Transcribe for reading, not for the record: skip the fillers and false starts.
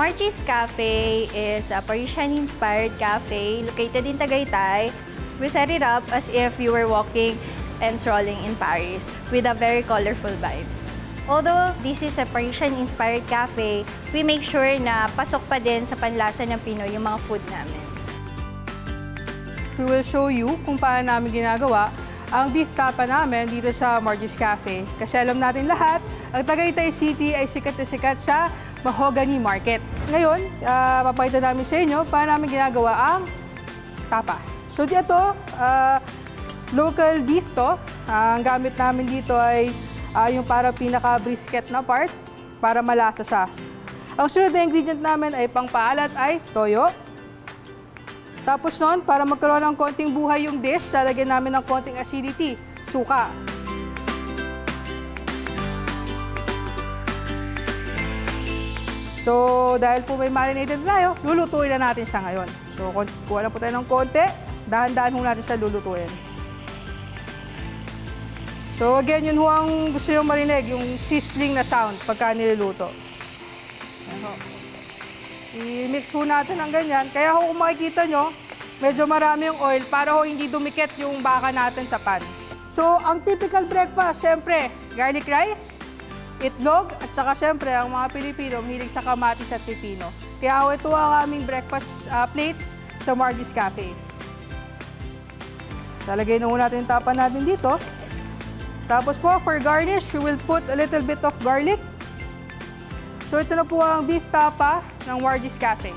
Margie's Cafe is a Parisian-inspired cafe located in Tagaytay. We set it up as if you were walking and strolling in Paris with a very colorful vibe. Although this is a Parisian-inspired cafe, we make sure na pasok pa din sa panlasa ng Pinoy yung mga food namin. We will show you kung paano namin ginagawa ang beef tapa namin dito sa Margie's Cafe. Kasi alam natin lahat, ang Tagaytay City ay sikat na sikat sa Mahogany Market. Ngayon, papakita namin sa inyo paano namin ginagawa ang tapa. So dito, local beef to. Ang gamit namin dito ay yung para pinaka-brisket na part para malasa siya. Ang sunod na ingredient namin ay pangpaalat ay toyo. Tapos noon, para magkaroon ng konting buhay yung dish, lalagyan namin ng konting acidity, suka. So, dahil po may marinated tayo, lulutuin na natin siya ngayon. So, kuha na po tayo ng konti, dahan-dahan ho natin siya lulutuin. So, again, yun ho ang gusto nyo marinig, yung sizzling na sound pagka niluluto. I-mix ho natin ng ganyan. Kaya ho kung makikita nyo, medyo marami yung oil para ho hindi dumikit yung baka natin sa pan. So, ang typical breakfast, syempre, garlic rice, itlog, at saka syempre, ang mga Pilipino, mahilig sa kamatis at pipino. Kaya ho ito ang aming breakfast plates sa Margie's Cafe. Lalagay na ho natin yung tapa natin dito. Tapos po, for garnish, we will put a little bit of garlic. So, ito na po ang beef tapa ng Margie's Cafe.